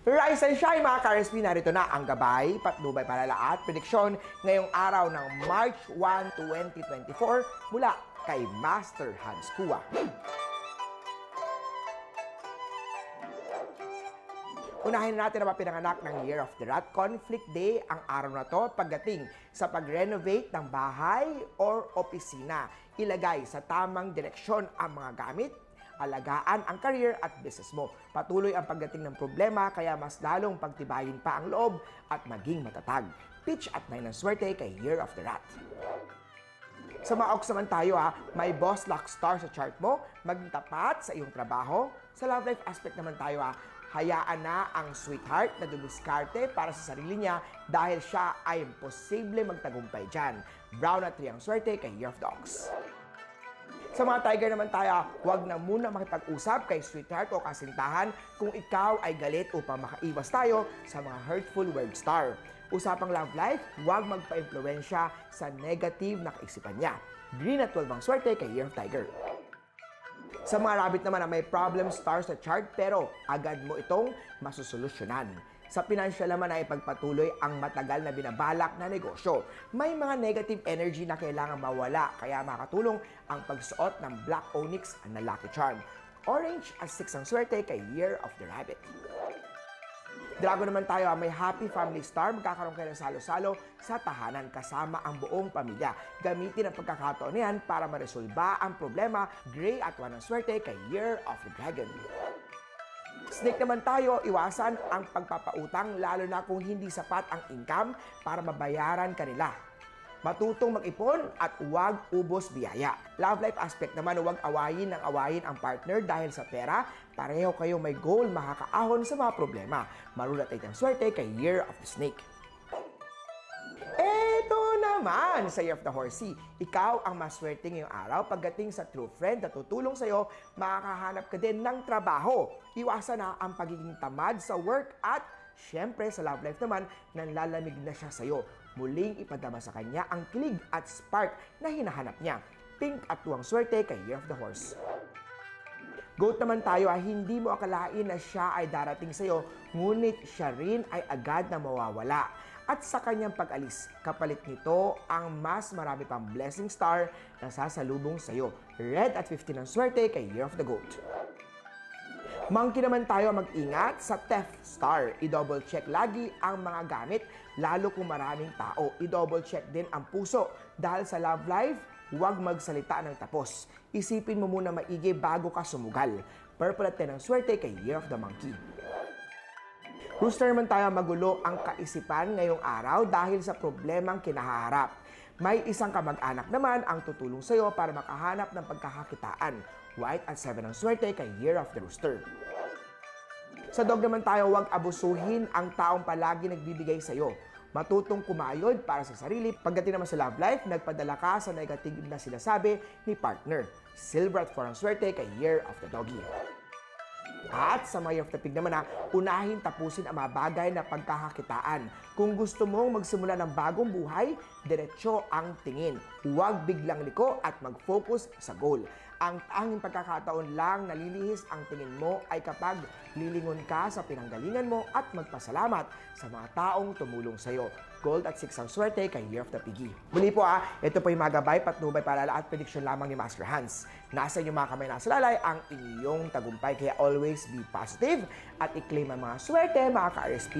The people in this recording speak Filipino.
Rise and shine mga ka-RSP, narito na ang gabay, patnubay, palala at prediksyon ngayong araw ng March 1, 2024 mula kay Master Hans Kua. Unahin natin ang pinanganak ng Year of the Rat. Conflict Day ang araw na to pagdating sa pag-renovate ng bahay or opisina. Ilagay sa tamang direksyon ang mga gamit, alagaan ang career at business mo. Patuloy ang pagdating ng problema kaya mas lalong pagtibayin pa ang loob at maging matatag. Pitch at 9 ng swerte kay Year of the Rat. Sa mga Ox naman tayo may boss luck star sa chart mo, maging tapat sa iyong trabaho. Sa love life aspect naman tayo hayaan na ang sweetheart na dumiskarte para sa sarili niya dahil siya ay imposible magtagumpay dyan. Brown at 3 ang swerte kay Year of the Ox. Sa mga Tiger naman tayo, huwag na muna makipag-usap kay sweetheart o kasintahan kung ikaw ay galit upang makaiwas tayo sa mga hurtful word star. Usapang love life, huwag magpa-impluensya sa negative na kaisipan niya. Green at 12 ang swerte kay Year of Tiger. Sa mga rabbit naman na may problem star sa chart pero agad mo itong masusolusyonan. Sa financial naman ay ipagpatuloy ang matagal na binabalak na negosyo. May mga negative energy na kailangan mawala kaya makatulong ang pagsuot ng Black Onyx na Lucky Charm. Orange at 6 ang swerte kay Year of the Rabbit. Dragon naman tayo, may happy family star. Magkakaroon kayo ng salo-salo sa tahanan kasama ang buong pamilya. Gamitin ang pagkakataon niyan para maresolba ang problema. Gray at 1 ang swerte kay Year of the Dragon. Snake naman tayo, iwasan ang pagpapautang lalo na kung hindi sapat ang income para mabayaran kanila. Matutong mag-ipon at huwag ubos biyaya. Love life aspect naman, huwag awayin ng awayin ang partner dahil sa pera. Pareho kayong may goal, makakaahon sa mga problema. Marulat ay ang swerte kay Year of the Snake. Eto naman sa Year of the Horsey. Ikaw ang maswerte ngayong araw pagdating sa true friend na tutulong sa'yo, makakahanap ka din ng trabaho. Iwasan na ang pagiging tamad sa work at syempre sa love life naman, nanlalamig na siya sa'yo. Muling ipadama sa kanya ang kilig at spark na hinahanap niya. Pink at 2 ang swerte kay Year of the Horse. Goat naman tayo, hindi mo akalain na siya ay darating sa'yo, ngunit siya rin ay agad na mawawala. At sa kanyang pag-alis, kapalit nito ang mas marami pang blessing star na sasalubong sa'yo. Red at 15 ang swerte kay Year of the Goat. Monkey naman tayo, mag-ingat sa theft star. I-double check lagi ang mga gamit, lalo kung maraming tao. I-double check din ang puso dahil sa love life, huwag magsalita ng tapos. Isipin mo muna maigi bago ka sumugal. Purple at 10 ang swerte kay Year of the Monkey. Rooster naman tayo, magulo ang kaisipan ngayong araw dahil sa problemang kinaharap. May isang kamag-anak naman ang tutulong sa iyo para makahanap ng pagkakakitaan. White at 7 ang swerte kay Year of the Rooster. Sa dog naman tayo, huwag abusuhin ang taong palagi nagbibigay sa iyo. Matutong kumayod para sa sarili. Pagdating naman sa love life, nagpadala ka sa negative na sinasabi ni partner. Silver at 4 ang swerte kay Year of the Doggy. At sa Year of the Pig naman unahin tapusin ang mga bagay na pagkakakitaan. Kung gusto mong magsimula ng bagong buhay, diretso ang tingin. Huwag biglang liko at mag-focus sa goal. Ang tanging pagkakataon lang nalilihis ang tingin mo ay kapag lilingon ka sa pinanggalingan mo at magpasalamat sa mga taong tumulong sa iyo. Gold at 6 ang swerte kay Year of the Piggy. Muli po ito po yung mga gabay, patnubay, palala at prediction lamang ni Master Hans. Nasa inyong mga kamay, nasa lalay ang inyong tagumpay. Kaya always be positive at i-claim ang mga swerte mga ka-RSP.